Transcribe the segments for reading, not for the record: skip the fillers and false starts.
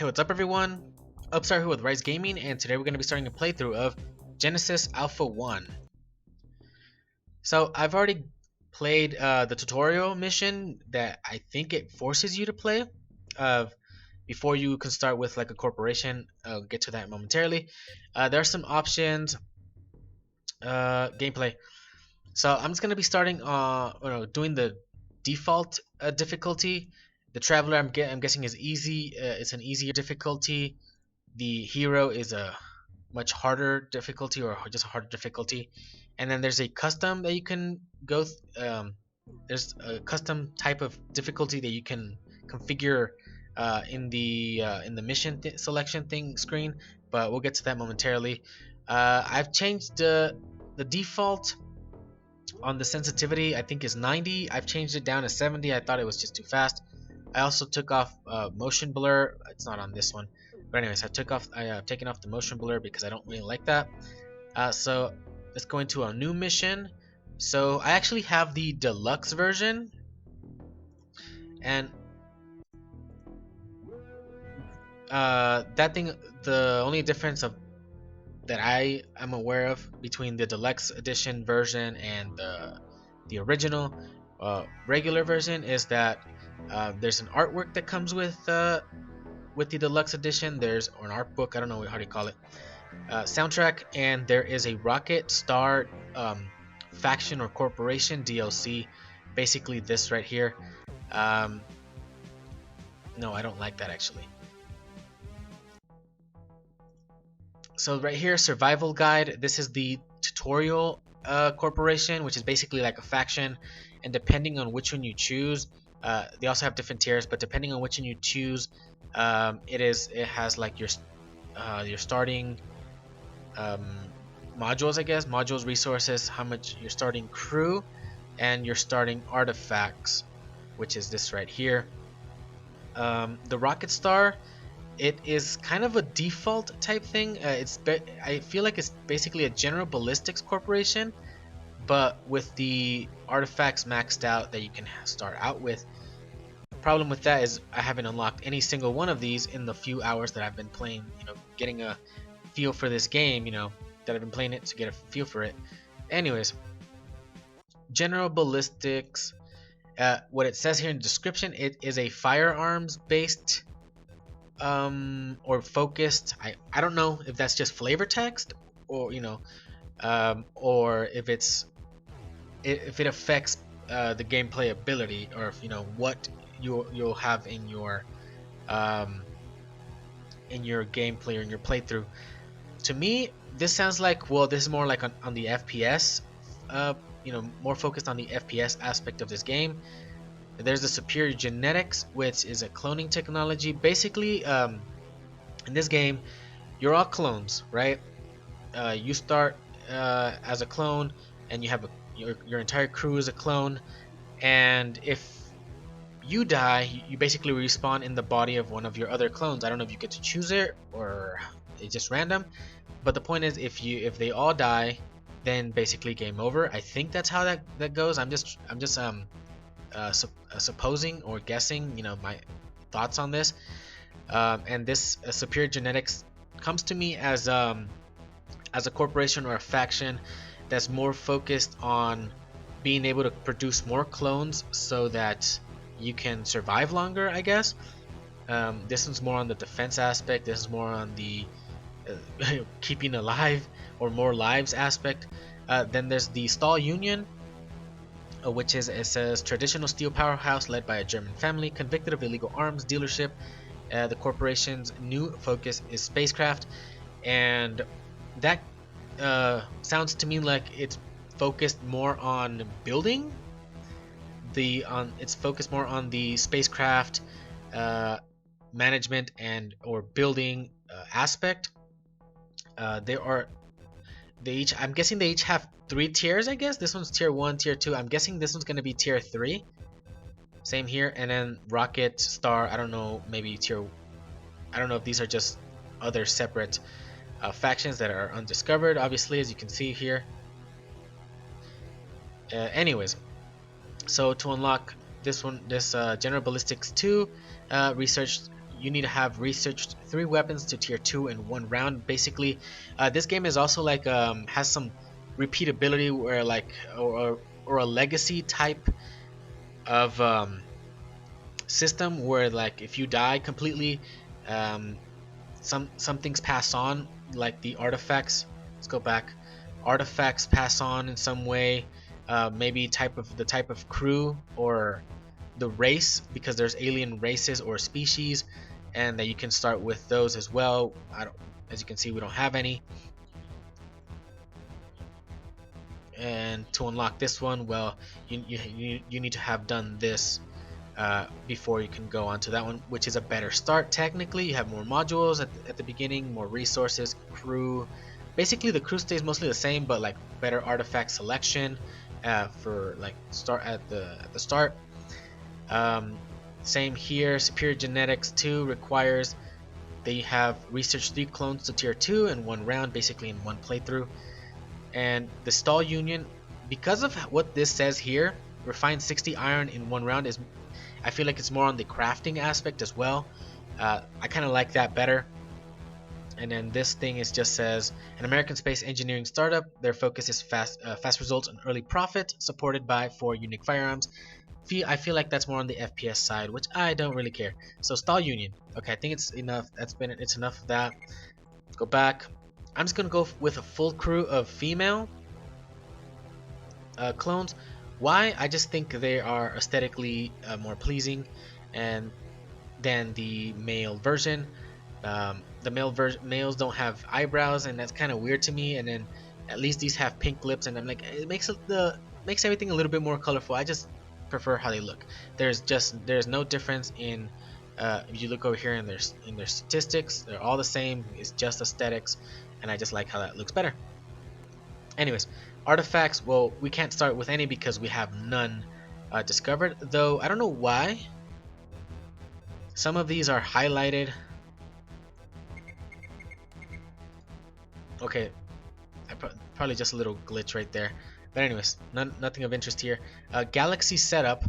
Hey, what's up everyone? Upstart here with RyXe Gaming, and today we're going to be starting a playthrough of Genesis Alpha 1. So I've already played the tutorial mission that I think it forces you to play before you can start with like a corporation. I'll get to that momentarily. There are some options, gameplay. So I'm just going to be starting doing the default difficulty. The Traveler I'm guessing is easy. It's an easier difficulty. The hero is a much harder difficulty, or just a harder difficulty, and then there's a custom that you can go there's a custom type of difficulty that you can configure in the mission selection thing screen, but we'll get to that momentarily. I've changed the default on the sensitivity. I think is 90. I've changed it down to 70. I thought it was just too fast. I also took off motion blur. It's not on this one, but anyways, I've taken off the motion blur because I don't really like that. So let's go into a new mission. So I actually have the deluxe version, and that thing, the only difference that I am aware of between the deluxe edition version and the original regular version is that there's an artwork that comes with the deluxe edition. There's an art book, I don't know how to call it, soundtrack, and there is a Rocket Star faction or corporation DLC, basically this right here. No, I don't like that actually. So right here, survival guide. This is the tutorial corporation, which is basically like a faction, and depending on which one you choose, they also have different tiers, but depending on which one you choose, it has like your starting modules, I guess, modules, resources, how much your starting crew, and your starting artifacts, which is this right here. The Rocket Star, it is kind of a default type thing. I feel like it's basically a general ballistics corporation, but with the artifacts maxed out that you can start out with. Problem with that is I haven't unlocked any single one of these in the few hours that I've been playing, getting a feel for this game, that I've been playing it to get a feel for it. Anyways, general ballistics, what it says here in the description, it is a firearms based or focused. I don't know if that's just flavor text, or or if it affects the gameplay ability, or if what you'll have in your gameplay or in your playthrough. To me, this sounds like, well, this is more like on the FPS, more focused on the FPS aspect of this game. There's the superior genetics, which is a cloning technology. Basically, in this game, you're all clones, right? You start as a clone, and you have your entire crew is a clone, and if you die, you basically respawn in the body of one of your other clones. I don't know if you get to choose it or it's just random, but the point is, if they all die, then basically game over. I think that's how that goes. I'm just supposing or guessing, my thoughts on this. And this superior genetics comes to me as a corporation or a faction that's more focused on being able to produce more clones so that you can survive longer, I guess. This one's more on the defense aspect. This is more on the keeping alive or more lives aspect. Then there's the Stahl Union, which is, it says, traditional steel powerhouse led by a German family convicted of illegal arms dealership. The corporation's new focus is spacecraft, and that sounds to me like it's focused more on building. It's focused more on the spacecraft management and or building aspect. I'm guessing they each have 3 tiers, I guess. This one's tier 1, tier 2. I'm guessing this one's gonna be tier 3. Same here. And then Rocket Star, I don't know, maybe I don't know if these are just other separate factions that are undiscovered, obviously, as you can see here. Anyways, so to unlock this General Ballistics 2, research you need to have researched 3 weapons to tier 2 in 1 round. Basically, this game is also like has some repeatability where like or a legacy type of system where like if you die completely, um, some things pass on, like the artifacts. Let's go back. Artifacts pass on in some way, maybe the type of crew or the race, because there's alien races or species, and that you can start with those as well. As you can see, we don't have any. And to unlock this one, well, you need to have done this before you can go on to that one, which is a better start. Technically, you have more modules at the beginning, more resources, crew. Basically, the crew stays mostly the same, but like better artifact selection for like start at the start. Same here. Superior genetics 2 requires that you have researched 3 clones to tier 2 in 1 round, basically in 1 playthrough. And the stall union, because of what this says here, refine 60 iron in 1 round, is I feel like it's more on the crafting aspect as well. I kind of like that better. And then this thing is just says an American space engineering startup. Their focus is fast results and early profit, supported by 4 unique firearms. I feel like that's more on the FPS side, which I don't really care. So stall union. Okay, I think it's enough. It's enough of that. Let's go back. I'm just gonna go with a full crew of female clones. Why? I just think they are aesthetically more pleasing and than the male version. The males don't have eyebrows, and that's kind of weird to me. And then at least these have pink lips, and I'm like, it makes everything a little bit more colorful. I just prefer how they look. There's no difference in if you look over here in their statistics, they're all the same. It's just aesthetics, and I just like how that looks better. Anyways, artifacts, well, we can't start with any because we have none discovered, though I don't know why some of these are highlighted. Okay, probably just a little glitch right there, but anyways, nothing of interest here. Galaxy setup,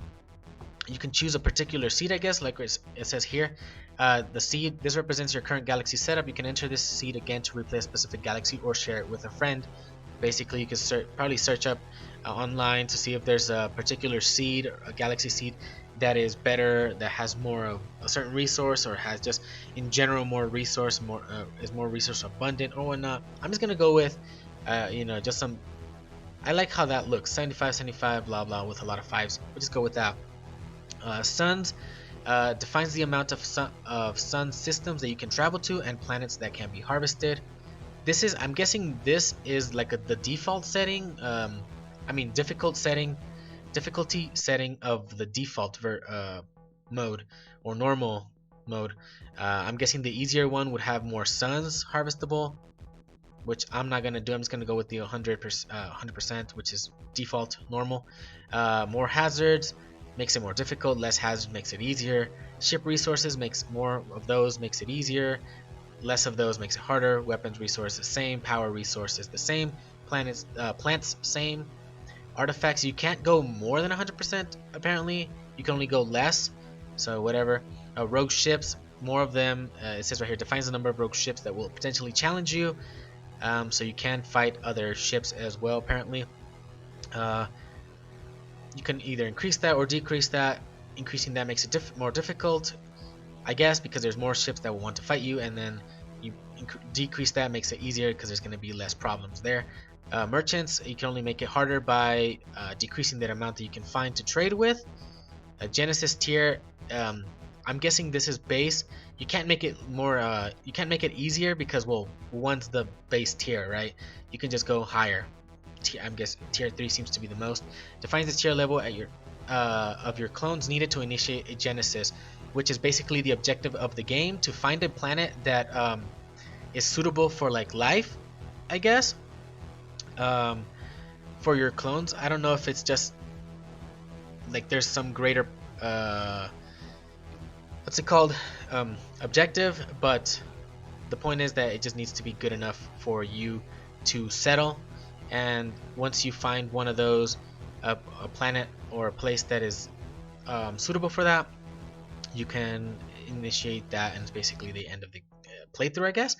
you can choose a particular seed, I guess, like it says here. The seed, this represents your current galaxy setup. You can enter this seed again to replay a specific galaxy or share it with a friend. Basically, you can probably search up online to see if there's a particular seed, a galaxy seed, that is better, that has more of a certain resource, or has just in general more resource, is more resource abundant or whatnot. I'm just gonna go with, just some. I like how that looks, 75, 75, blah blah, with a lot of 5s. We'll just go with that. Suns defines the amount of sun systems that you can travel to and planets that can be harvested. This is, I'm guessing this is like the default setting. Difficulty setting of the default mode or normal mode. I'm guessing the easier one would have more suns harvestable, which I'm not gonna do. I'm just gonna go with the 100%, which is default normal. More hazards makes it more difficult. Less hazards makes it easier. Ship resources makes more of those, makes it easier. Less of those makes it harder. Weapons resources same. Power resources the same. Plants same. Artifacts, you can't go more than 100% apparently. You can only go less, so whatever. Rogue ships, more of them. It says right here, defines the number of rogue ships that will potentially challenge you. So you can fight other ships as well apparently. You can either increase that or decrease that. Increasing that makes it more difficult, I guess, because there's more ships that will want to fight you, and then you decrease that, makes it easier because there's going to be less problems there. Merchants, you can only make it harder by decreasing that amount that you can find to trade with. Genesis tier, I'm guessing this is base. You can't make it more. You can't make it easier because, well, one's the base tier, right? You can just go higher. I'm guessing tier 3 seems to be the most. Defines the tier level at your of your clones needed to initiate a Genesis, which is basically the objective of the game, to find a planet that is suitable for like life, I guess, for your clones. I don't know if it's just like there's some greater what's it called, objective, but the point is that it just needs to be good enough for you to settle. And once you find one of those, a planet or a place that is suitable for that, you can initiate that, and it's basically the end of the playthrough, I guess.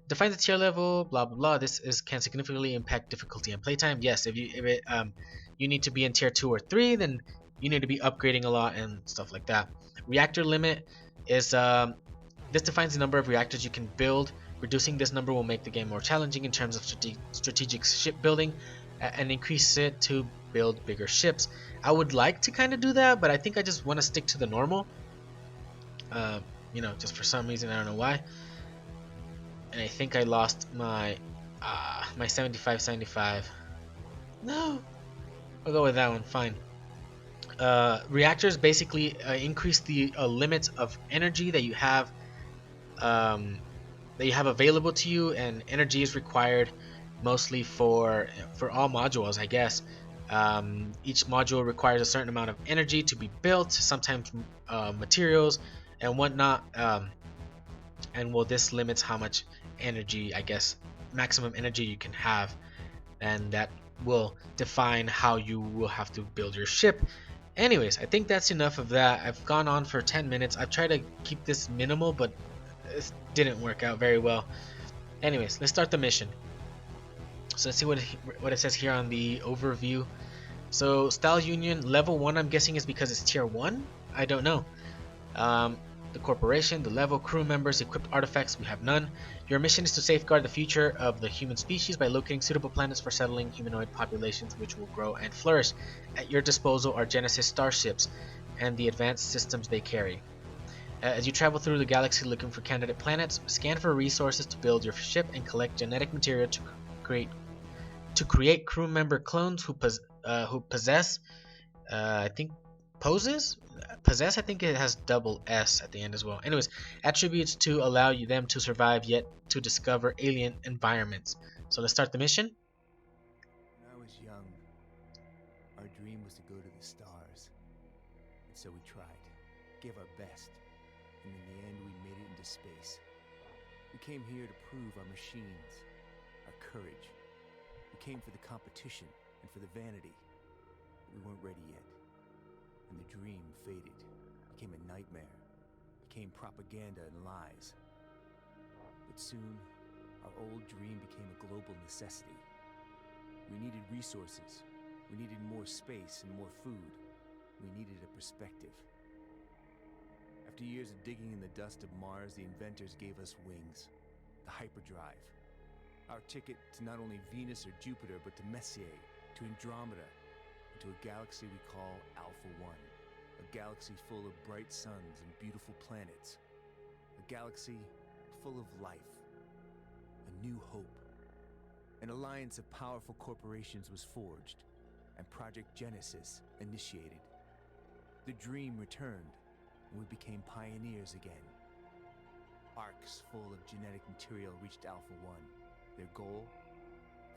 Define the tier level, blah blah blah. This can significantly impact difficulty and playtime. Yes, if you need to be in tier 2 or 3, then you need to be upgrading a lot and stuff like that. Reactor limit is this defines the number of reactors you can build. Reducing this number will make the game more challenging in terms of strategic shipbuilding, and increase it to build bigger ships. I would like to kind of do that, but I think I just want to stick to the normal. Just for some reason, I don't know why. And I think I lost my 75. No, I'll go with that one. Fine. Reactors basically increase the limit of energy that you have available to you, and energy is required mostly for all modules, I guess. Each module requires a certain amount of energy to be built, sometimes materials and whatnot. This limits how much energy, I guess, maximum energy you can have, and that will define how you will have to build your ship. Anyways, I think that's enough of that. I've gone on for 10 minutes. I've tried to keep this minimal, but it didn't work out very well. Anyways, let's start the mission. So let's see what it says here on the overview. So Style Union level 1, I'm guessing is because it's tier 1. I don't know. The corporation, the level, crew members, equipped artifacts, we have none. Your mission is to safeguard the future of the human species by locating suitable planets for settling humanoid populations which will grow and flourish. At your disposal are Genesis starships and the advanced systems they carry. As you travel through the galaxy looking for candidate planets, scan for resources to build your ship and collect genetic material to create crew member clones who possess, I think possess, I think it has double S at the end as well. Anyways, attributes to allow them to survive yet to discover alien environments. So let's start the mission. When I was young, our dream was to go to the stars. And so we tried, gave our best, and in the end we made it into space. We came here to prove our machines, our courage. We came for the competition and for the vanity. But we weren't ready yet. And the dream faded, became a nightmare, became propaganda and lies. But soon, our old dream became a global necessity. We needed resources, we needed more space and more food, we needed a perspective. After years of digging in the dust of Mars, the inventors gave us wings, the hyperdrive. Our ticket to not only Venus or Jupiter, but to Messier, to Andromeda, to a galaxy we call Alpha 1, a galaxy full of bright suns and beautiful planets, a galaxy full of life, a new hope. An alliance of powerful corporations was forged, and Project Genesis initiated. The dream returned, and we became pioneers again. Arcs full of genetic material reached Alpha 1. Their goal?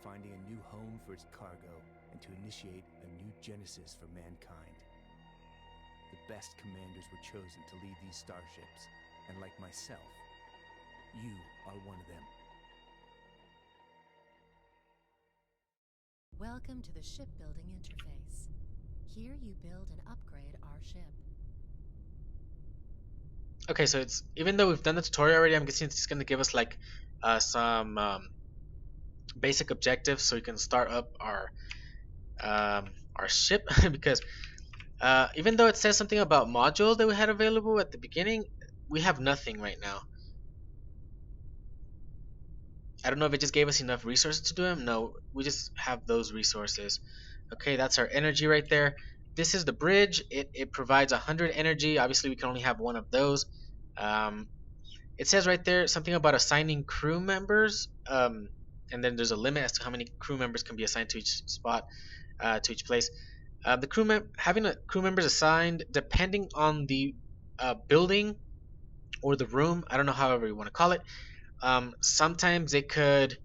Finding a new home for its cargo, and to initiate a new Genesis for mankind. The best commanders were chosen to lead these starships, and like myself, you are one of them. Welcome to the shipbuilding interface. Here you build and upgrade our ship. Okay, so it's, even though we've done the tutorial already, I'm guessing it's going to give us like some basic objectives so we can start up our ship because even though it says something about modules that we had available at the beginning, we have nothing right now. I don't know if it just gave us enough resources to do them. No, we just have those resources. Okay, that's our energy right there. This is the bridge. It provides 100 energy. Obviously, we can only have one of those. It says right there something about assigning crew members, and then there's a limit as to how many crew members can be assigned to each spot, to each place. Having a crew members assigned depending on the building or the room. I don't know, however you want to call it. Sometimes it could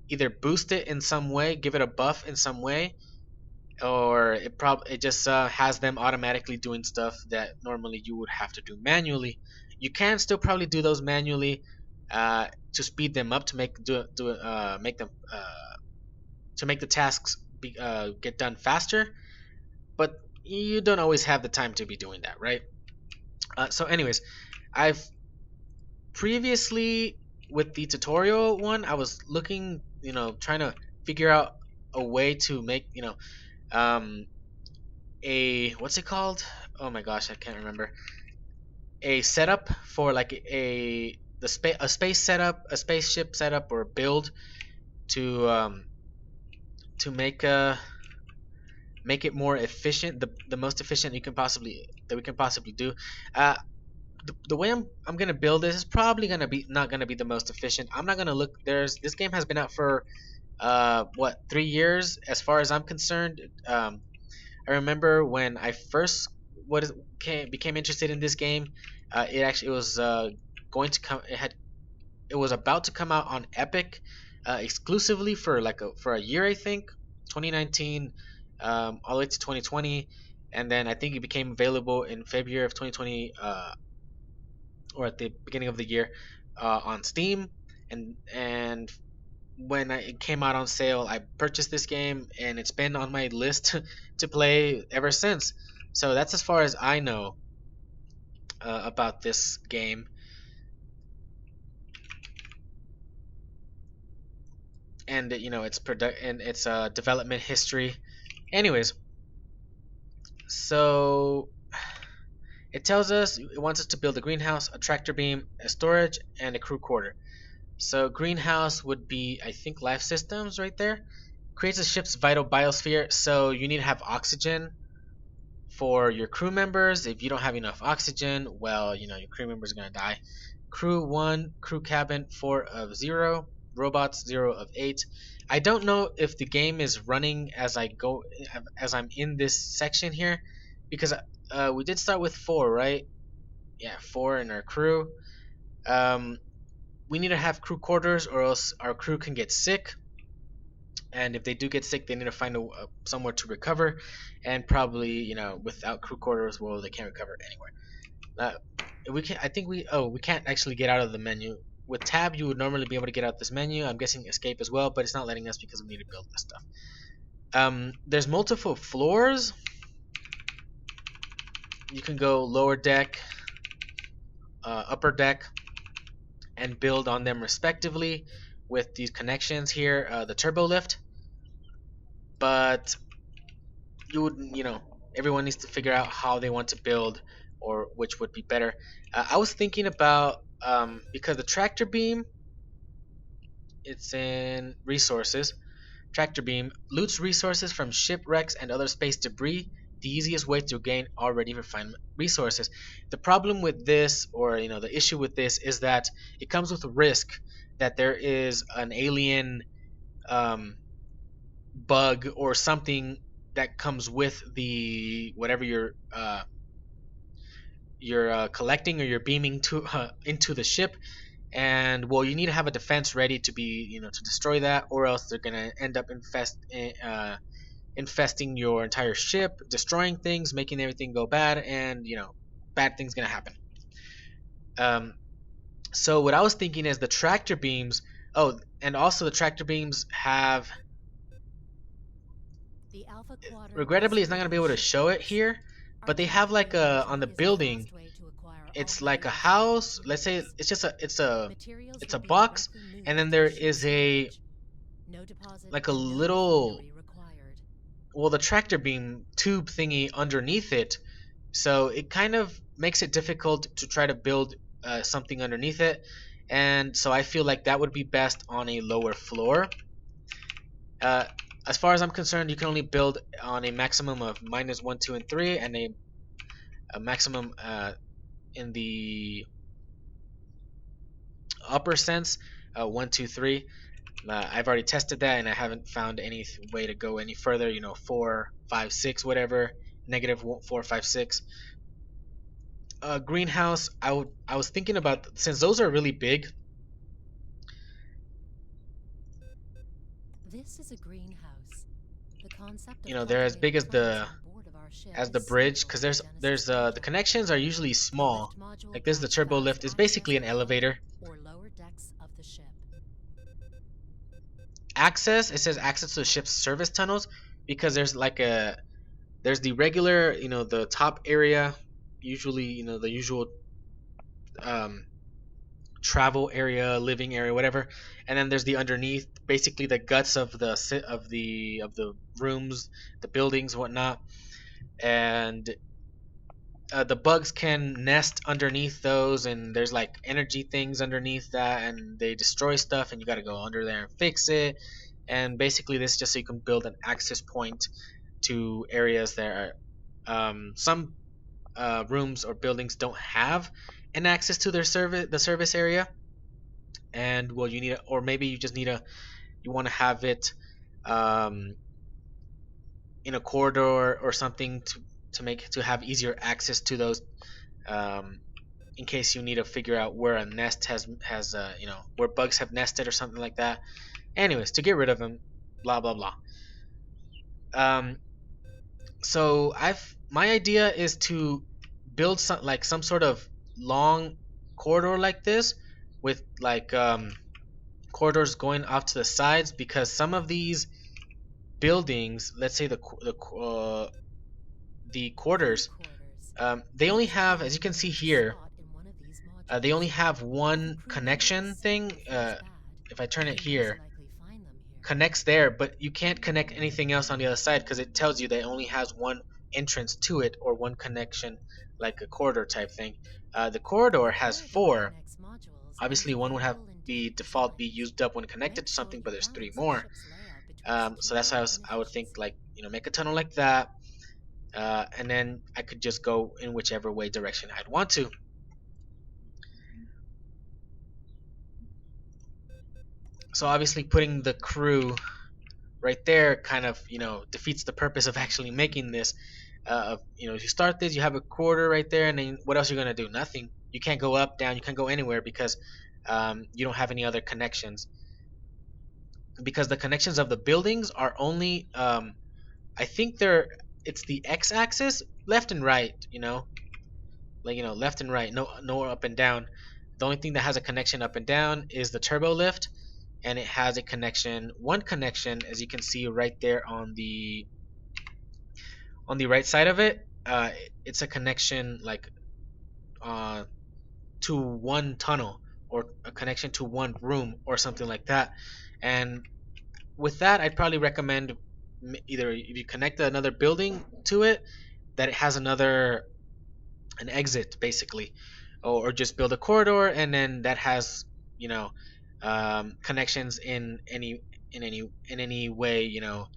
either boost it in some way, give it a buff in some way, or it just has them automatically doing stuff that normally you would have to do manually. You can still probably do those manually to speed them up, to make them to make the tasks get done faster. But you don't always have the time to be doing that, right? So anyways, I've previously with the tutorial one, I was looking, trying to figure out a way to make, um, a what's it called? Oh my gosh, I can't remember. A setup for like a space setup, a spaceship setup or build to make it more efficient, the most efficient we can possibly do. Uh, the way I'm gonna build this is probably gonna be not gonna be the most efficient. I'm not gonna look. This game has been out for what 3 years as far as I'm concerned. I remember when I first became interested in this game. It was going to come. It was about to come out on Epic exclusively for for a year, I think, 2019, all the way to 2020, and then I think it became available in February of 2020, or at the beginning of the year, on Steam, and when it came out on sale, I purchased this game, and it's been on my list to play ever since. So that's as far as I know about this game, and its development history. Anyways, so it tells us it wants us to build a greenhouse, a tractor beam, a storage, and a crew quarter. So greenhouse would be, I think, life systems right there. Creates a ship's vital biosphere, so you need to have oxygen for your crew members. If you don't have enough oxygen, well, your crew members are gonna die. Crew 1, crew cabin 4 of 0, robots 0 of 8. I don't know if the game is running as I'm in this section here, because we did start with 4, right? Yeah, 4 in our crew. We need to have crew quarters, or else our crew can get sick. And if they do get sick, they need to find somewhere to recover, and probably without crew quarters, well, they can't recover anywhere. We can I think we can't actually get out of the menu. With tab, you would normally be able to get out this menu. I'm guessing escape as well, but it's not letting us because we need to build this stuff. There's multiple floors. You can go lower deck, upper deck, and build on them respectively with these connections here, the turbo lift. But everyone needs to figure out how they want to build, or which would be better. I was thinking about, because the tractor beam, it's in resources. Tractor beam loots resources from shipwrecks and other space debris. The easiest way to gain already refined resources. The problem with this, or the issue with this, is that it comes with a risk that there is an alien bug or something that comes with the whatever you're collecting or you're beaming to into the ship. And well, you need to have a defense ready to be to destroy that, or else they're gonna end up infesting your entire ship, destroying things, making everything go bad, and bad things gonna happen. So what I was thinking is the tractor beams. Oh, and also the tractor beams have. The Alpha Quadrant Regrettably, it's not gonna be able to show it here, but they have like on the is the building. fast way to acquire It's all like a valuable house. materials. Let's say Materials it's will a be box, directly moved and then to there the is ship's a storage. No deposit like a and no little refinery required. the tractor beam tube thingy underneath it. So it kind of makes it difficult to try to build something underneath it, and so I feel like that would be best on a lower floor. Uh, as far as I'm concerned, you can only build on a maximum of -1, 2, and 3, and a maximum in the upper sense, 1, 2, 3. I've already tested that, and I haven't found any way to go any further. 4, 5, 6, whatever. -4, 5, 6. Greenhouse. I was thinking about, since those are really big. This is a greenhouse. The concept They're as big as on board of our ship the is bridge, central because to there's Genesis the data. connections are usually The small. lift module Like this, the guides turbo fast lift is access basically to an the elevator. upper or lower decks of the ship. Access, it says access to the ship's service tunnels, because there's the regular, the top area, usually, the usual travel area, living area, whatever. And then there's the underneath, basically the guts of the of the rooms, the buildings, whatnot. And the bugs can nest underneath those, and there's like energy things underneath that, and they destroy stuff, and you got to go under there and fix it. And basically, this is just so you can build an access point to areas that are some rooms or buildings don't have an access to their service area. And well, you need a, or maybe you just need a, you want to have it um, in a corridor or something to make to have easier access to those, um, in case you need to figure out where a nest has you know, where bugs have nested or something like that. Anyways, to get rid of them, blah blah blah. Um, so I've my idea is to build some sort of long corridor like this with like corridors going off to the sides, because some of these buildings, let's say the quarters, they only have, as you can see here, they only have one connection thing. If I turn it here, connects there, but you can't connect anything else on the other side because it tells you that it only has one entrance to it, or one connection, like a corridor type thing. The corridor has four. Obviously, one would have be used up when connected to something, but there's three more. So that's how I would think, like, you know, make a tunnel like that, and then I could just go in whichever way direction I'd want to. So obviously, putting the crew right there kind of, you know, defeats the purpose of actually making this. You know, if you start this, you have a quarter right there, and then what else are you gonna do? Nothing. You can't go up, down. You can't go anywhere because you don't have any other connections. Because the connections of the buildings are only, I think it's the x-axis, left and right. You know, like, you know, left and right. No up and down. The only thing that has a connection up and down is the turbo lift, and it has a connection, one connection, as you can see right there on the right side of it. It's a connection like to one tunnel, or a connection to one room or something like that. And with that, I'd probably recommend either, if you connect another building to it, that it has an exit basically, or just build a corridor, and then that has, you know, connections in any way, you know.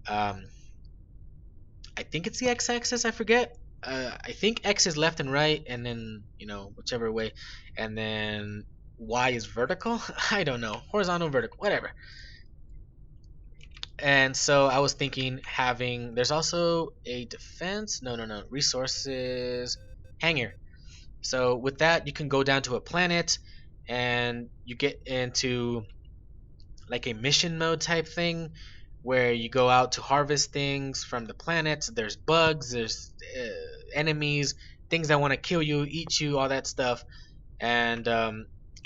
um, I think it's the x-axis, I forget. I think x is left and right, and then, you know, whichever way, and then y is vertical. I don't know, horizontal, vertical, whatever. And so I was thinking, having, there's also a defense, no, resources, hangar. So with that, you can go down to a planet, and you get into like a mission mode type thing, where you go out to harvest things from the planet. There's bugs, there's enemies, things that want to kill you, eat you, all that stuff. And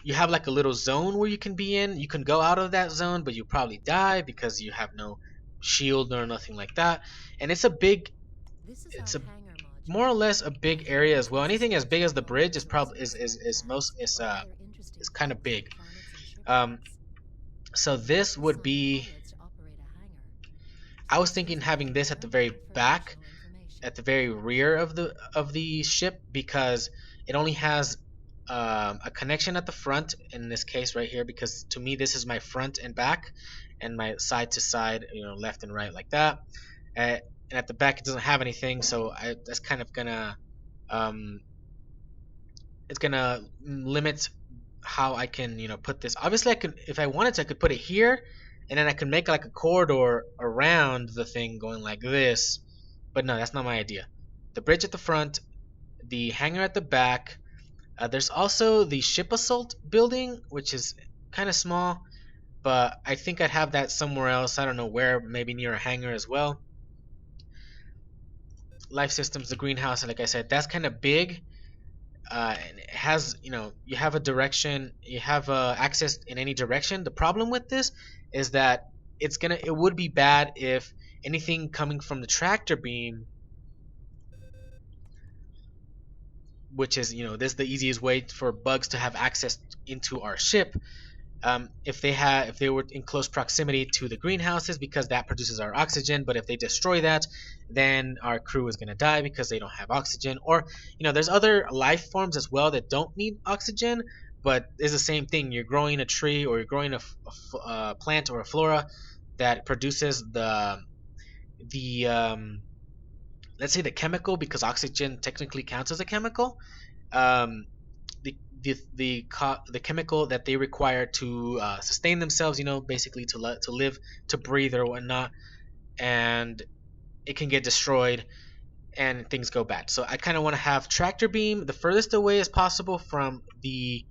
you have like a little zone where you can be in. You can go out of that zone, but you probably die because you have no shield or nothing like that. And it's a more or less a big area as well. Anything as big as the bridge is probably is kind of big. Um, so this would be, I was thinking having this at the very back, at the very rear of the ship, because it only has a connection at the front, in this case right here, because to me this is my front and back, and my side to side, you know, left and right, like that. And at the back it doesn't have anything, so that's kind of gonna it's gonna limit how I can, you know, put this. Obviously, I could, if I wanted to, I could put it here, and then I can make like a corridor around the thing going like this. But no, that's not my idea. The bridge at the front, the hangar at the back. There's also the ship assault building, which is kind of small, but I think I'd have that somewhere else. I don't know where, maybe near a hangar as well. Life systems, the greenhouse, and like I said, that's kind of big. And it has, you know, you have a direction, you have access in any direction. The problem with this is that it would be bad if anything coming from the tractor beam which is, this is the easiest way for bugs to have access into our ship. If they were in close proximity to the greenhouses, because that produces our oxygen, but if they destroy that, then our crew is going to die because they don't have oxygen. Or there's other life forms as well that don't need oxygen, but it's the same thing. You're growing a tree, or you're growing a plant or a flora that produces the let's say the chemical, because oxygen technically counts as a chemical. um, the chemical that they require to sustain themselves, basically to live, to breathe or whatnot, and it can get destroyed and things go bad. So I kind of want to have tractor beam the furthest away as possible from the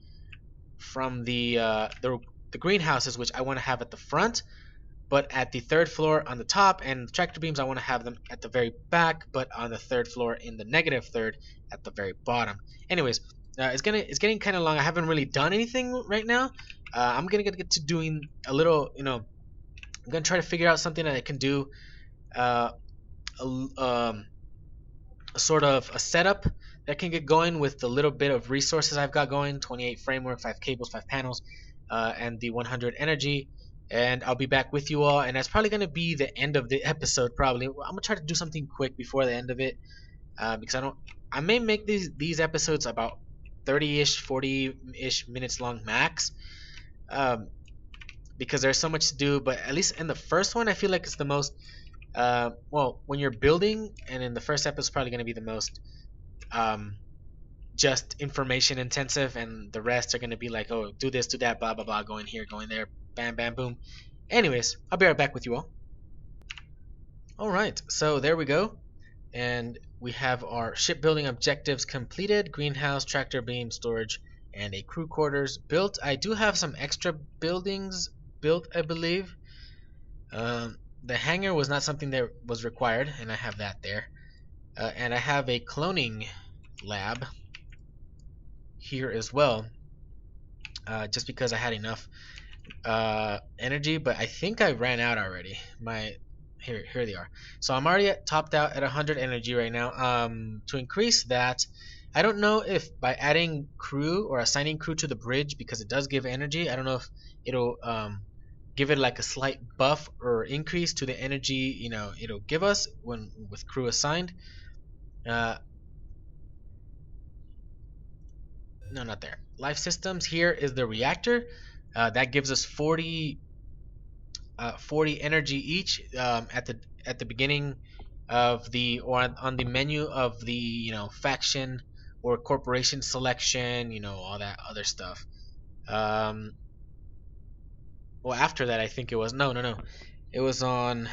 greenhouses, which I want to have at the front, but at the third floor on the top, and the tractor beams I want to have them at the very back, but on the third floor in the negative third at the very bottom. Anyways, it's getting kind of long. I haven't really done anything right now. I'm gonna get to doing a little. I'm gonna try to figure out something that I can do. Uh, a sort of a setup that can get going with the little bit of resources I've got going: 28 framework, 5 cables, 5 panels, and the 100 energy. And I'll be back with you all, and that's probably going to be the end of the episode. Probably I'm gonna try to do something quick before the end of it, because I may make these episodes about 30ish 40ish minutes long max, um, because there's so much to do. But at least in the first one, I feel like it's the most well, when you're building, and in the first episode, it's probably going to be the most just information intensive, and the rest are going to be like, oh, do this, do that, blah blah blah, going here, going there, bam bam boom. Anyways, I'll be right back with you all. Alright, so there we go, and we have our shipbuilding objectives completed: greenhouse, tractor beam, storage, and a crew quarters built. I do have some extra buildings built, I believe. The hangar was not something that was required, and I have that there. And I have a cloning lab here as well, just because I had enough energy, but I think I ran out already. Here they are. So I'm already topped out at 100 energy right now. To increase that, I don't know if by adding crew or assigning crew to the bridge, because it does give energy, I don't know if it'll give it like a slight buff or increase to the energy it'll give us when with crew assigned. No, not there. Life systems, here is the reactor. That gives us 40 energy each, at the beginning of the, or on the menu of the faction or corporation selection, all that other stuff. Well, after that, I think it was no. It was on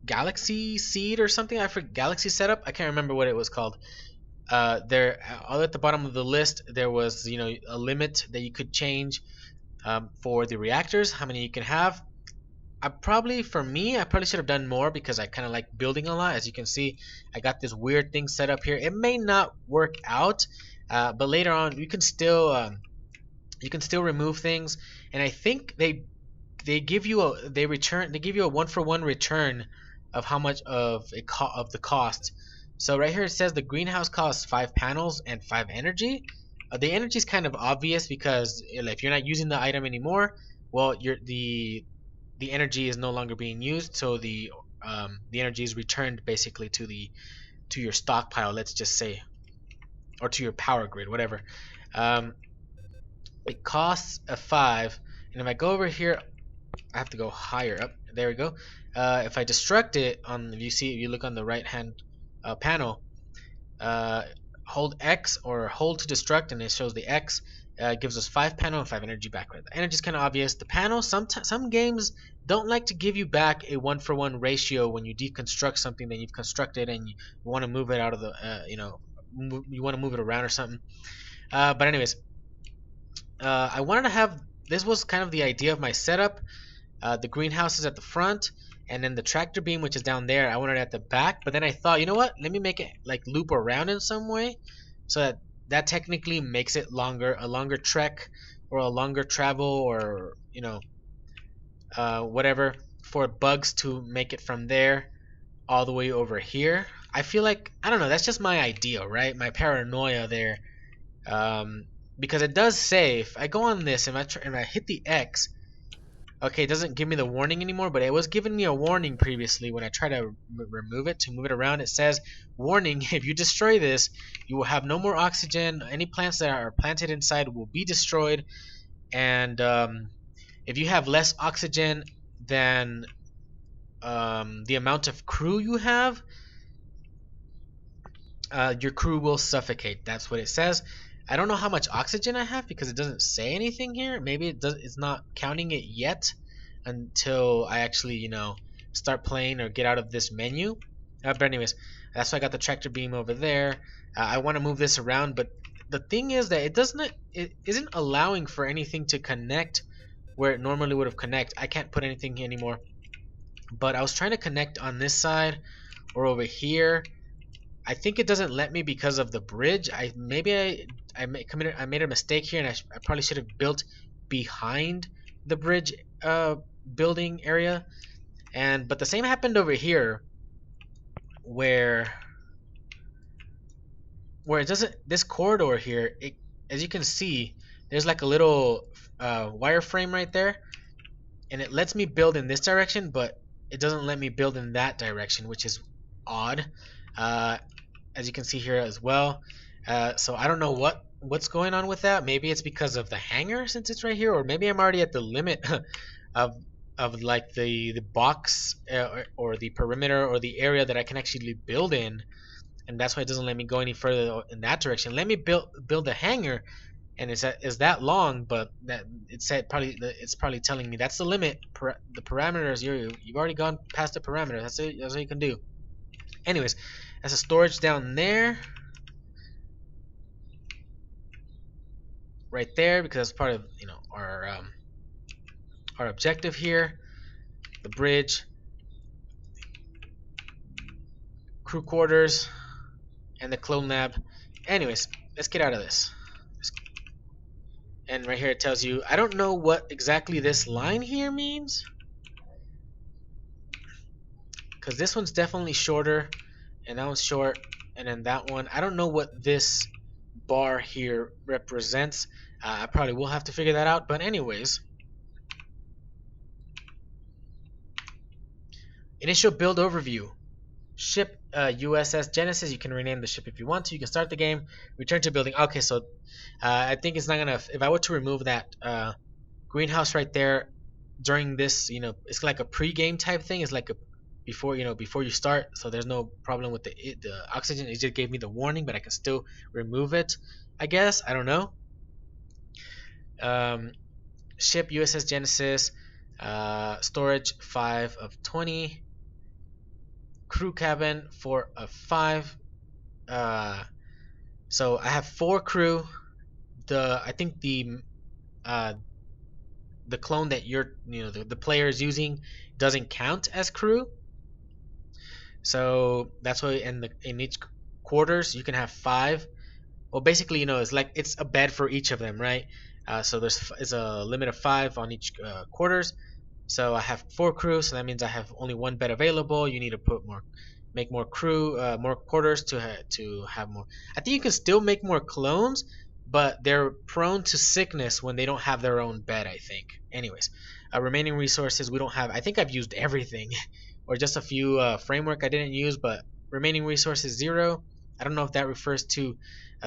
Galaxy Seed or something. I forget, Galaxy Setup. I can't remember what it was called. There, all at the bottom of the list, there was a limit that you could change for the reactors, how many you can have. For me, I probably should have done more, because I kind of like building a lot. As you can see, I got this weird thing set up here. It may not work out, but later on you can still remove things, and I think they give you a 1-for-1 return of how much of the cost. So right here it says the greenhouse costs 5 panels and 5 energy. The energy is kind of obvious, because if you're not using the item anymore, well, the energy is no longer being used, so the energy is returned basically to your stockpile, let's just say, or to your power grid, whatever. It costs a 5, and if I go over here, I have to go higher up. There we go. If I destruct it, if you look on the right hand panel, hold X or hold to destruct, and it shows the X. Gives us 5 panel and 5 energy back. The energy is kind of obvious. The panel, some games don't like to give you back a 1-for-1 ratio when you deconstruct something that you've constructed, and you want to move it out of the you want to move it around or something. But anyways, I wanted to have, this was kind of the idea of my setup. The greenhouse is at the front, and then the tractor beam, which is down there, I wanted it at the back. But then I thought, you know what, let me make it like loop around in some way, so that technically makes it a longer trek, or a longer travel, or whatever, for bugs to make it from there all the way over here. I feel like, I don't know, that's just my idea, right? My paranoia there. Because it does say, if I go on this and I hit the X, okay, it doesn't give me the warning anymore, but it was giving me a warning previously when I try to remove it, to move it around. It says, warning, if you destroy this, you will have no more oxygen. Any plants that are planted inside will be destroyed. And if you have less oxygen than the amount of crew you have, your crew will suffocate. That's what it says. I don't know how much oxygen I have because it doesn't say anything here. Maybe it's not counting it yet until I actually, start playing or get out of this menu. But anyways, that's why I got the tractor beam over there. I want to move this around, but the thing is that it isn't allowing for anything to connect where it normally would have connect. I can't put anything here anymore. But I was trying to connect on this side or over here. I think it doesn't let me because of the bridge. I made a mistake here, and I probably should have built behind the bridge building area. But the same happened over here, where it doesn't, this corridor here. As you can see, there's like a little wireframe right there, and it lets me build in this direction, but it doesn't let me build in that direction, which is odd. As you can see here as well. So I don't know what's going on with that. Maybe it's because of the hangar since it's right here, or maybe I'm already at the limit of like the box or the perimeter or the area that I can actually build in, and that's why it doesn't let me go any further in that direction. Let me build the hangar, and it's that long, but that it's probably telling me that's the limit. The parameters, you've already gone past the parameters. That's it. That's all you can do. Anyways, that's a storage down there, right there, because that's part of our objective here. The bridge, crew quarters, and the clone lab. Anyways, let's get out of this. And right here it tells you, I don't know what exactly this line here means, because this one's definitely shorter, and that one's short, and then that one, I don't know what this bar here represents. I probably will have to figure that out, but anyways, initial build overview. Ship USS Genesis. You can rename the ship if you want to. You can start the game, return to building. Okay, so I think it's not gonna, if I were to remove that greenhouse right there during this, it's like a pre-game type thing. It's like a before you start, so there's no problem with the oxygen. It just gave me the warning, but I can still remove it, I guess. I don't know. Ship USS Genesis, storage 5 of 20, crew cabin 4 of 5. So I have 4 crew. I think the clone that the player is using doesn't count as crew. So that's why in each quarters you can have 5. Well, basically, it's a bed for each of them, right? So it's a limit of 5 on each quarters. So I have 4 crew, so that means I have only 1 bed available. You need to make more crew, more quarters to have more. I think you can still make more clones, but they're prone to sickness when they don't have their own bed, I think. Anyways, remaining resources, we don't have. I think I've used everything, or just a few framework I didn't use, but remaining resources 0. I don't know if that refers to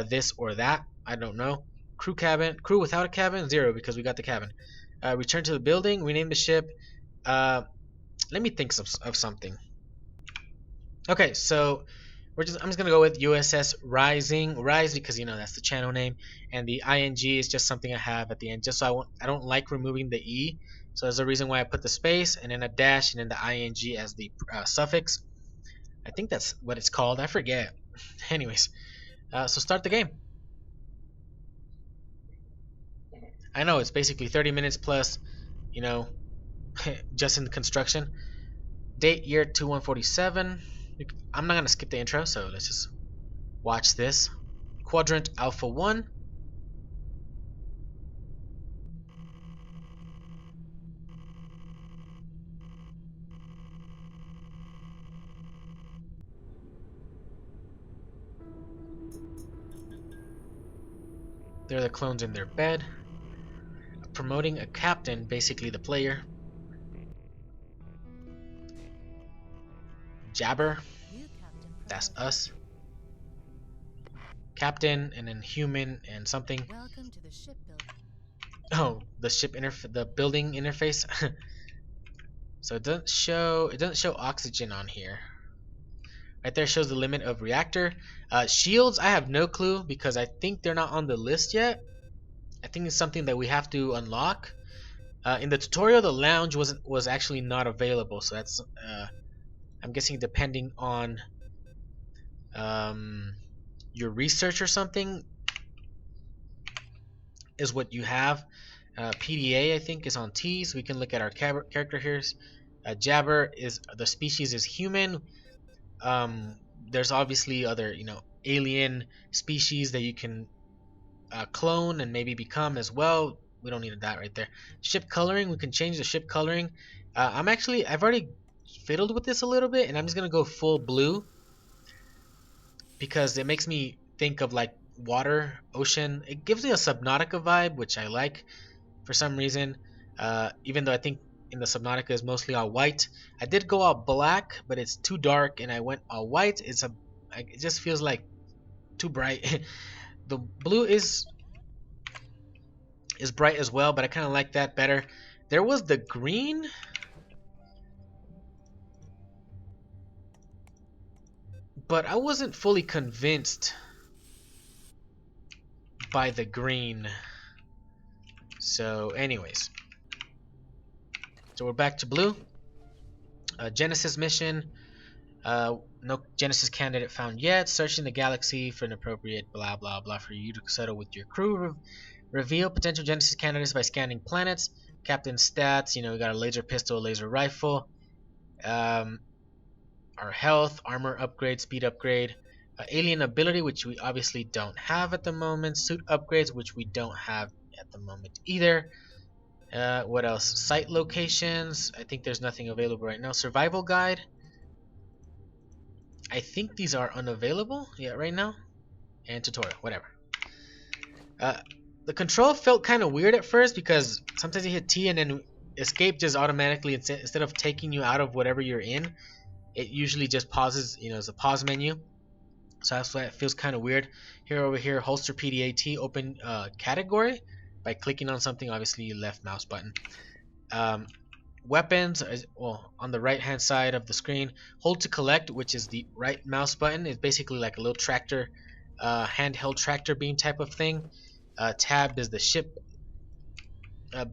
this or that. I don't know. Crew without a cabin 0 because we got the cabin. Return to the building, rename the ship. Let me think of something. Okay, so I'm just gonna go with USS Rise because that's the channel name, and the ing is just something I have at the end, just so I don't like removing the e, so there's a reason why I put the space and then a dash and then the ing as the suffix. I think that's what it's called. I forget. Anyways, so start the game. I know it's basically 30 minutes plus, just in the construction. Date year 2147. I'm not gonna skip the intro, so let's just watch this. Quadrant Alpha 1. They're the clones in their bed. Promoting a captain, basically the player. Jabber, New captain that's promoted. us. Captain, and then human and something. Welcome to the shipbuilding. Oh, the building interface. So it doesn't show oxygen on here. Right there shows the limit of reactor. Shields, I have no clue because I think they're not on the list yet. I think it's something that we have to unlock. In the tutorial, the lounge was actually not available, so that's I'm guessing depending on your research or something is what you have. PDA I think is on T, so we can look at our character here. Jabber is the species is human. There's obviously other alien species that you can clone and maybe become as well. We don't need that right there. Ship coloring, we can change the ship coloring. I've already fiddled with this a little bit, and I'm just gonna go full blue because it makes me think of like water, ocean. It gives me a Subnautica vibe, which I like for some reason. Even though I think in the Subnautica is mostly all white, I did go all black, but it's too dark, and I went all white. It just feels like too bright. The blue is bright as well, but I kind of like that better. There was the green, but I wasn't fully convinced by the green. So anyways, so we're back to blue. Genesis mission. No Genesis candidate found yet. Searching the galaxy for an appropriate blah blah blah for you to settle with your crew. Reveal potential Genesis candidates by scanning planets. Captain stats. We got a laser pistol, laser rifle. Our health, armor upgrade, speed upgrade. Alien ability, which we obviously don't have at the moment. Suit upgrades, which we don't have at the moment either. What else? Site locations. I think there's nothing available right now. Survival guide. I think these are unavailable right now. And tutorial, whatever. The control felt kind of weird at first because sometimes you hit T and then escape just automatically, instead of taking you out of whatever you're in, it usually just pauses, as a pause menu. So that's why it feels kind of weird. Over here, holster PDAT, open category by clicking on something, obviously left mouse button. Weapons, on the right hand side of the screen. Hold to collect, which is the right mouse button. It's basically like a little tractor, handheld tractor beam type of thing. Tab is the ship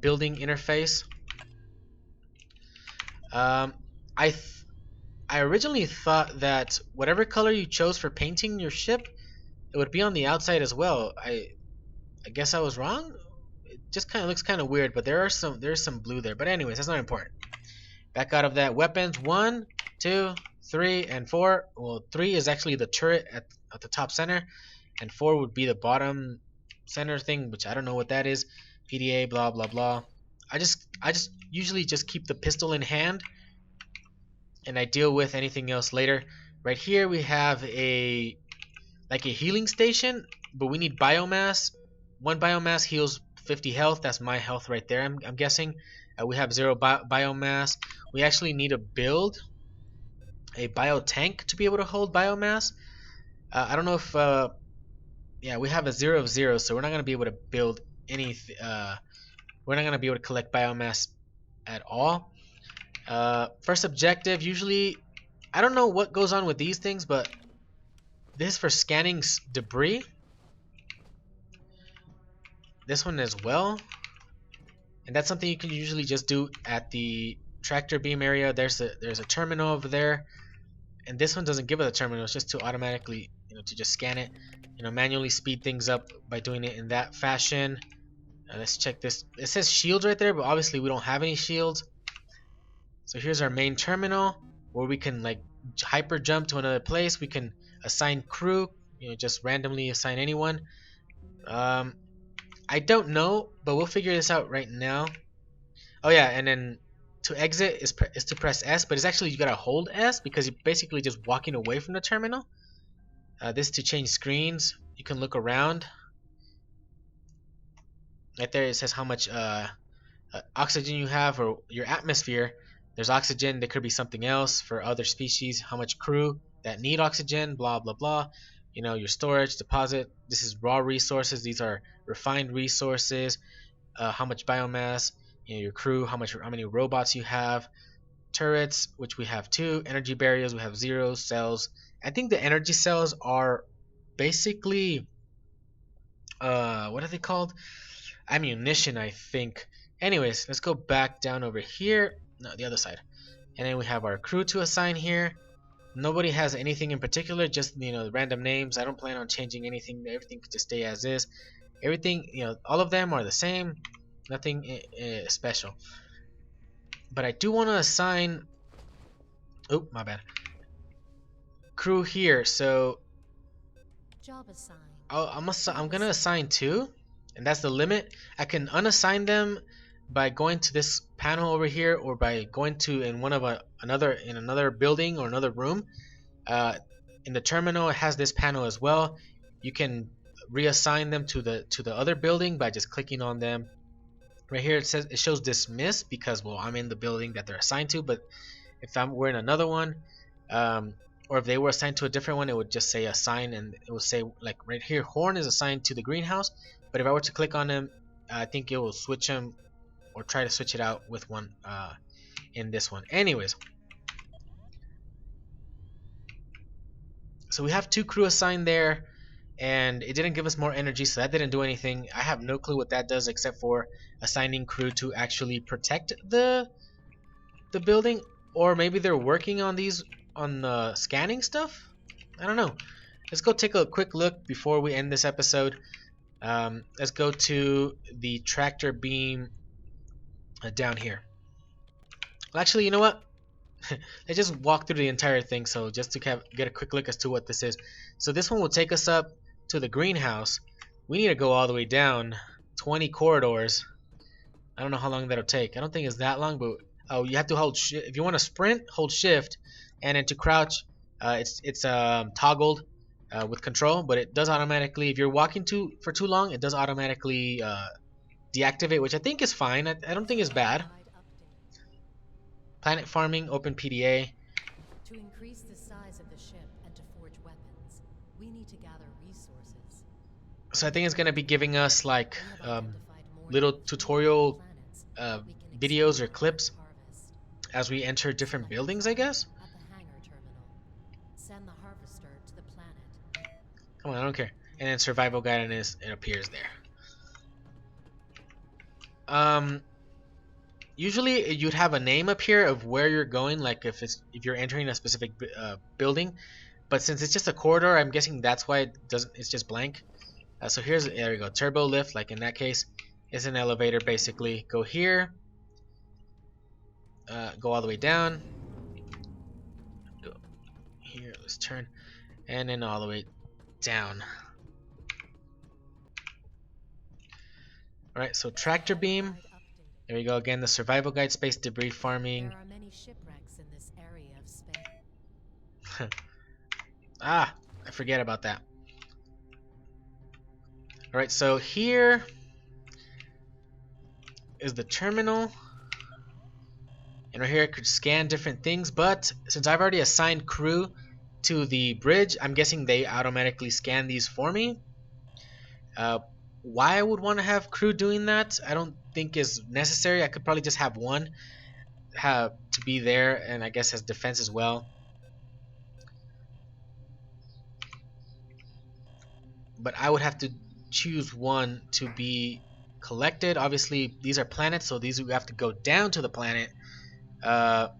building interface. I originally thought that whatever color you chose for painting your ship, it would be on the outside as well. I guess I was wrong. It just kind of looks kind of weird, but there's some blue there. But anyways, that's not important. Back out of that. Weapons 1, 2, 3, and 4. Well, 3 is actually the turret at the top center, and 4 would be the bottom center thing, which I don't know what that is. PDA, blah blah blah. I just usually just keep the pistol in hand, and I deal with anything else later. Right here we have a healing station, but we need biomass. One biomass heals 50 health. That's my health right there, I'm guessing. We have 0 biomass. We actually need to build a biotank to be able to hold biomass. I don't know if we have a 0 of 0, so we're not going to be able to build anything. We're not going to be able to collect biomass at all. First objective, usually, I don't know what goes on with these things, but this is for scanning debris. This one as well. And that's something you can usually just do at the tractor beam area. There's a terminal over there. And this one doesn't give it a terminal, it's just to automatically, to just scan it. Manually speed things up by doing it in that fashion. Let's check this. It says shields right there, but obviously we don't have any shields. So here's our main terminal where we can hyper jump to another place. We can assign crew, just randomly assign anyone. I don't know, but we'll figure this out right now. Oh yeah, and then to exit is to press S, but it's actually you gotta hold S because you're basically just walking away from the terminal. This is to change screens. You can look around. right there it says how much oxygen you have, or your atmosphere. There's oxygen. There could be something else for other species. How much crew that need oxygen, blah blah blah. You know, your storage deposit. This is raw resources. These are refined resources. How much biomass. You know, your crew. How many robots you have. Turrets, which we have 2. Energy barriers, we have 0. Cells. I think the energy cells are basically what are they called? Ammunition, I think. Anyways, let's go back down over here. No, the other side. And then we have our crew to assign here. Nobody has anything in particular, just random names. I don't plan on changing anything. Everything could just stay as is. Everything, all of them are the same. Nothing special. But I do want to assign. Oh, my bad. Crew here. So Job assigned. I'm gonna assign 2, and that's the limit. I can unassign them by going to this panel over here, or by going to in one of another building or another room. In the terminal, it has this panel as well. You can reassign them to the other building by just clicking on them. Right here it shows dismiss because, well, I'm in the building that they're assigned to. But if we're in another one, or if they were assigned to a different one, it would just say assign, and it will say, like right here, Horn is assigned to the greenhouse. But if I were to click on them, I think it will switch them, or try to switch it out with one in this one. Anyways, so we have 2 crew assigned there, and it didn't give us more energy, so that didn't do anything. I have no clue what that does, except for assigning crew to actually protect the building, or maybe they're working on the scanning stuff. I don't know. Let's go take a quick look before we end this episode. Let's go to the tractor beam down here. Well, actually, you know what? Let's just walk through the entire thing, so just to get a quick look as to what this is. So this one will take us up to the greenhouse. We need to go all the way down 20 corridors. I don't know how long that'll take. I don't think it's that long, but you have to hold if you want to sprint, hold shift, and then to crouch, it's toggled with control, but it does automatically, if you're walking for too long, it does automatically deactivate, which I think is fine. I don't think it's bad. Planet farming, open PDA. To increase the size of the ship and to forge weapons, we need to gather resources. So I think it's going to be giving us like little tutorial videos or clips as we enter different buildings, I guess. At the hangar terminal. Send the harvester to the planet. Come on, I don't care. And then survival guide, and it appears there. Usually you'd have a name up here of where you're going, like if you're entering a specific building, but since it's just a corridor, I'm guessing that's why it's just blank. So there we go, turbo lift, like in that case. It's an elevator basically. Go here, go all the way down, go here, let's turn, and then all the way down. Alright, so tractor beam. There we go again, the survival guide, space debris farming. There are many shipwrecks in this area of space. I forget about that. Alright, so here is the terminal. And right here I could scan different things, but since I've already assigned crew to the bridge, I'm guessing they automatically scan these for me. Why I would want to have crew doing that, I don't think is necessary. I could probably just have one to be there, and I guess as defense as well. But I would have to choose one to be collected. Obviously, these are planets, so these would have to go down to the planet via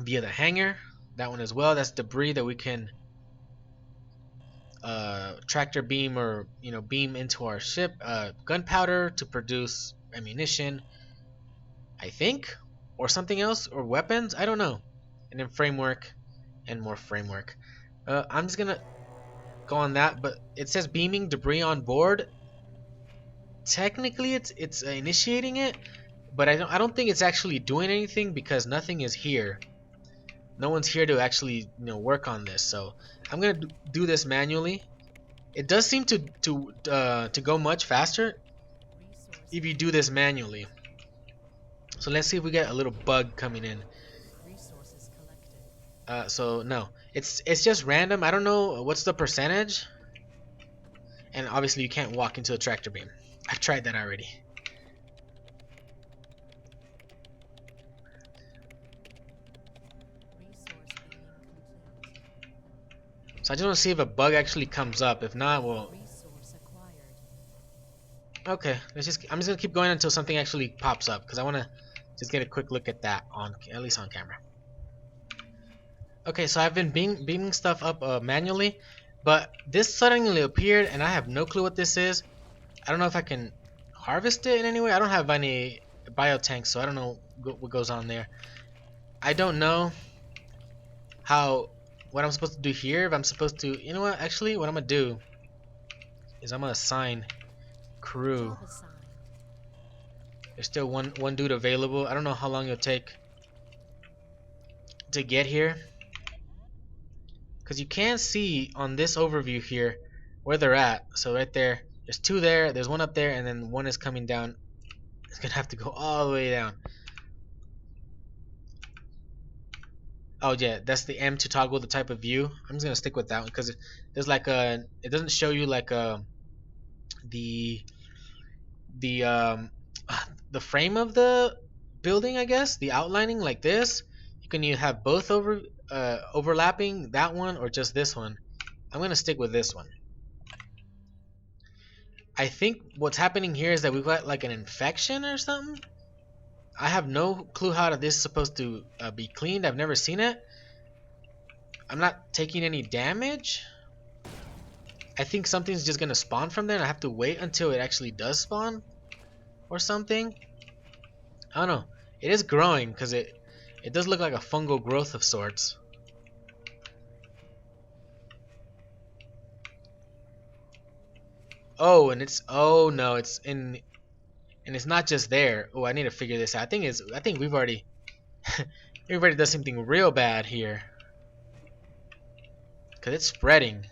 the hangar. That one as well. That's debris that we can tractor beam, or beam into our ship. Gunpowder to produce ammunition, I think, or something else, or weapons, I don't know. And then framework and more framework. I'm just gonna go on that, but it says beaming debris on board. Technically it's initiating it, but I don't think it's actually doing anything because nothing is here. No one's here to actually work on this, so I'm gonna do this manually. It does seem to go much faster Resource if you do this manually. So let's see if we get a little bug coming in. resources collected. So no, it's just random. I don't know what's the percentage, and obviously you can't walk into a tractor beam. I've tried that already. Resource beaming complete. So I just want to see if a bug actually comes up. If not, well, Resource acquired. okay. I'm just gonna keep going until something actually pops up because I want to just get a quick look at that on at least on camera. Okay, so I've been beaming stuff up manually, but this suddenly appeared and I have no clue what this is. I don't know if I can harvest it in any way. I don't have any biotanks, so I don't know what goes on there. I don't know what I'm supposed to do here. If I'm supposed to, you know what? Actually, what I'm gonna do is I'm gonna assign crew. Job assigned. There's still one dude available. I don't know how long it'll take to get here, because you can see on this overview here where they're at. So right there, there's two there, there's one up there, and then one is coming down. It's gonna have to go all the way down. Oh yeah, that's the M to toggle the type of view. I'm just gonna stick with that one because there's like it doesn't show you like the the um the frame of the building, I guess, the outlining like this. You can either have both overlapping, that one, or just this one. I'm gonna stick with this one. I think what's happening here is that we've got like an infection or something. I have no clue how this is supposed to be cleaned. I've never seen it. I'm not taking any damage. I think something's just gonna spawn from there and I have to wait until it actually does spawn or something. I don't know. It is growing because it does look like a fungal growth of sorts. Oh, and oh no, it's in, and it's not just there. Oh, I need to figure this out. I think we've already we've already done something real bad here. Cause it's spreading.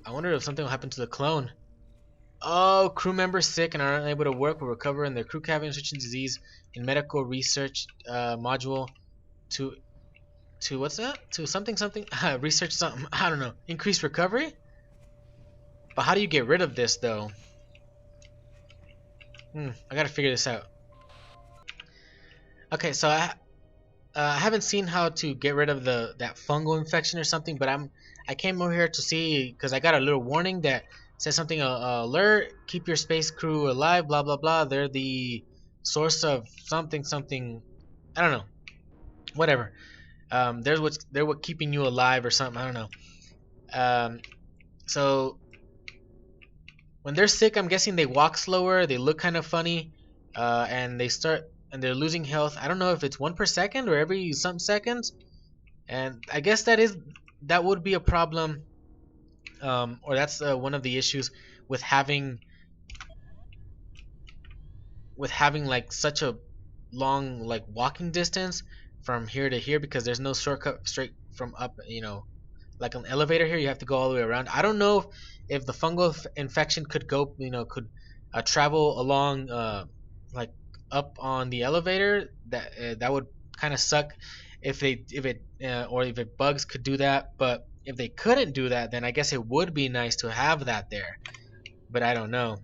I wonder if something will happen to the clone. Oh, crew members sick and are unable to work will recover in their crew cabin switching disease in medical research module to what's that? To something research something. I don't know. Increased recovery? But how do you get rid of this though? I gotta figure this out. Okay, so I haven't seen how to get rid of that fungal infection or something, but I came over here to see because I got a little warning that says something alert, keep your space crew alive, blah blah blah. They're the source of something. I don't know. Whatever. They're what keeping you alive or something. I don't know. So when they're sick, I'm guessing they walk slower, they look kind of funny, and they're losing health. I don't know if it's 1 per second or every some seconds, and I guess that would be a problem, or that's one of the issues with having like such a long like walking distance from here to here, because there's no shortcut straight from up, like an elevator here. You have to go all the way around. I don't know if the fungal infection could go, could travel along, like up on the elevator. That would kind of suck if bugs could do that. But if they couldn't do that, then I guess it would be nice to have that there. But I don't know.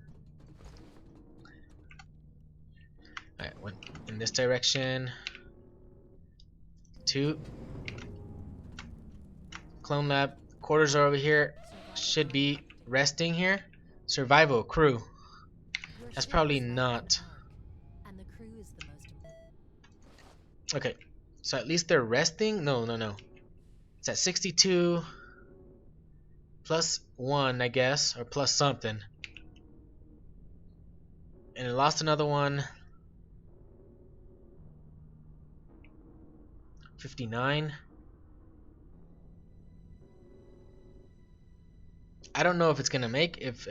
Alright, went in this direction. 2. Clone lab quarters are over here. Should be resting here. Survival crew. Your That's ship probably is not. and the crew is the most important. Okay, so at least they're resting. No. It's at 62 plus 1, I guess, or plus something. And it lost another one. 59. I don't know if it's gonna make if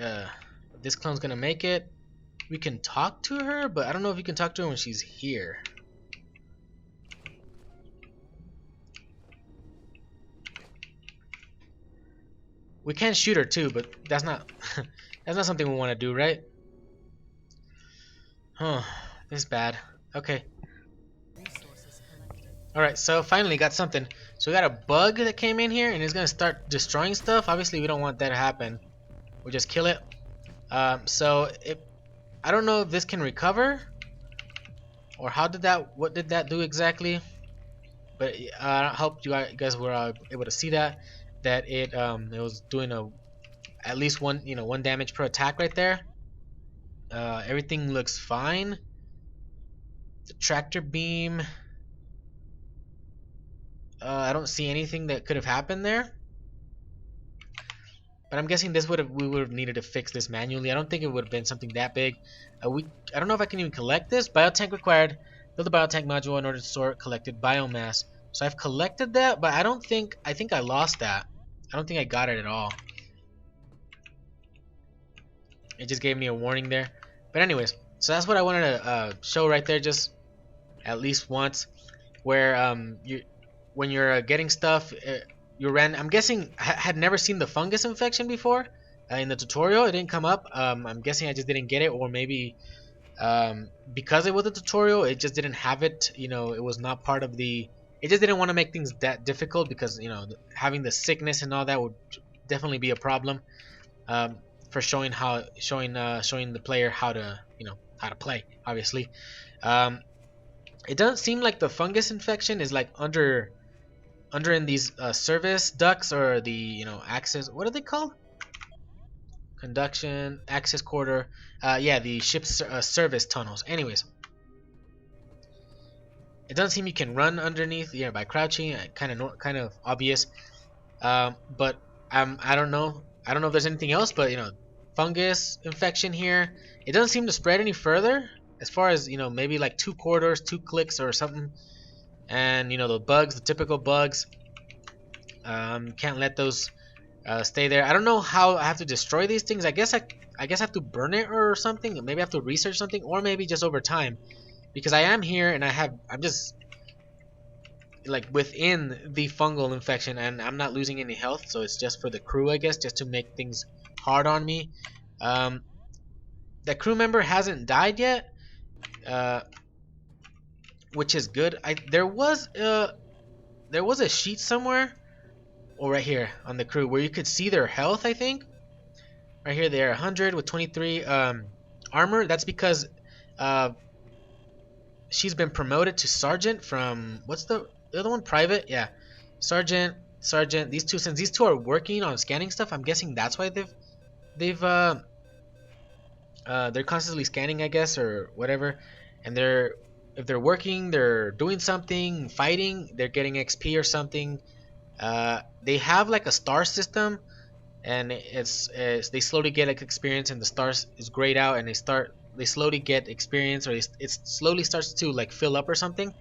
this clone's gonna make it. We can talk to her, but I don't know if you can talk to her when she's here. We can shoot her too, but that's not that's not something we want to do, right? Huh, this is bad. Okay. Resources collected. Alright, so finally got something. So we got a bug that came in here and it's gonna start destroying stuff. Obviously we don't want that to happen. We'll just kill it. So I don't know if this can recover or what did that do exactly? But I hope you guys were able to see that it was doing at least one damage per attack right there. Everything looks fine. The tractor beam, I don't see anything that could have happened there. But I'm guessing we would have needed to fix this manually. I don't think it would have been something that big. I don't know if I can even collect this. Biotank required. Build a biotank module in order to store collected biomass. So I've collected that, but I think I lost that. I don't think I got it at all. It just gave me a warning there. But anyways, so that's what I wanted to show right there, just at least once, where when you're getting stuff, I'm guessing I had never seen the fungus infection before in the tutorial. It didn't come up. I'm guessing I just didn't get it, or maybe because it was a tutorial, it just didn't have it. It was not part of the. It just didn't want to make things that difficult because having the sickness and all that would definitely be a problem for showing the player how to play. Obviously, it doesn't seem like the fungus infection is like under in these service ducts or the access. What are they called? Conduction access corridor. Yeah, the ship's service tunnels. Anyways. It doesn't seem you can run underneath, by crouching. Kind of obvious. But I don't know. I don't know if there's anything else, but fungus infection here. It doesn't seem to spread any further. As far as maybe like 2 corridors, 2 clicks or something. And the bugs, the typical bugs. Can't let those stay there. I don't know how I have to destroy these things. I guess I have to burn it or something. Maybe I have to research something, or maybe just over time. Because I am here and I'm just like within the fungal infection and I'm not losing any health, so it's just for the crew, I guess, just to make things hard on me. That crew member hasn't died yet, which is good. There was a sheet somewhere, or right here on the crew, where you could see their health. I think right here they're 100 with 23 armor. That's because she's been promoted to sergeant from, what's the other one? Private? Yeah. Sergeant. These two, since these two are working on scanning stuff, I'm guessing that's why they're constantly scanning, I guess, or whatever. And if they're working, they're doing something, fighting, they're getting XP or something. They have like a star system, and they slowly get like experience, and the stars is grayed out, and they slowly get experience, or it slowly starts to like fill up or something.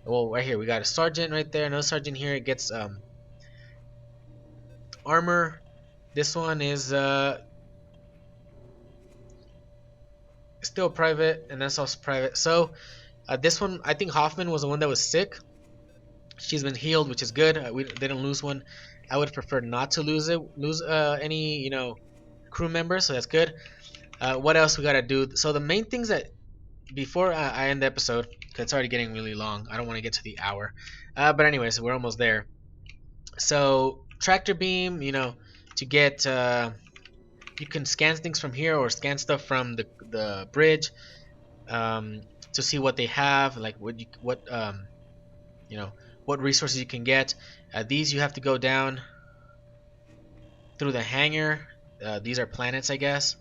Well, right here we got a sergeant right there, another sergeant here. It gets armor. This one is still private, and that's also private. So this one, I think Hoffman was the one that was sick. She's been healed, which is good. They didn't lose one. I would prefer not to lose any crew members, so that's good. What else we gotta do? So the main things that before I end the episode, because it's already getting really long, I don't want to get to the hour. But anyways, we're almost there. So tractor beam, to get you can scan things from here or scan stuff from the bridge to see what they have, like what resources you can get. These you have to go down through the hangar. These are planets, I guess.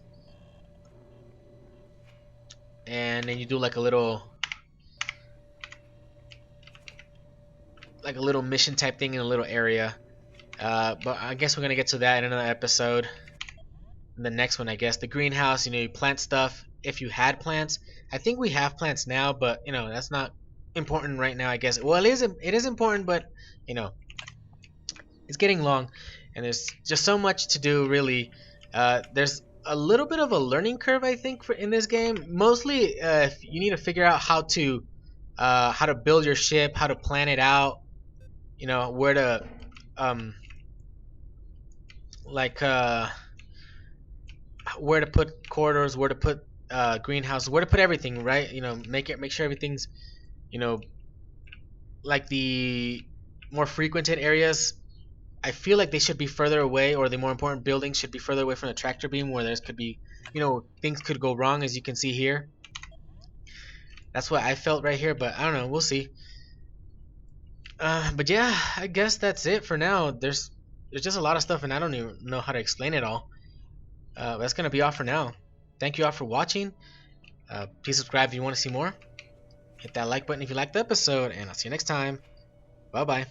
And then you do like a little mission type thing in a little area. But I guess we're gonna get to that in another episode. In the next one, I guess. The greenhouse, you plant stuff if you had plants. I think we have plants now, but that's not important right now, I guess. Well, it is important, but it's getting long, and there's just so much to do, really. There's a little bit of a learning curve, I think, in this game. Mostly, you need to figure out how to build your ship, how to plan it out. Where to like where to put corridors, where to put greenhouse, where to put everything, right? Make sure everything's, you know, like the more frequented areas. I feel like they should be further away, or the more important buildings should be further away from the tractor beam, where there's could be, things could go wrong, as you can see here. That's what I felt right here, but I don't know. We'll see. But yeah, I guess that's it for now. There's just a lot of stuff, and I don't even know how to explain it all. That's gonna be all for now. Thank you all for watching. Please subscribe if you want to see more. Hit that like button if you liked the episode, and I'll see you next time. Bye bye.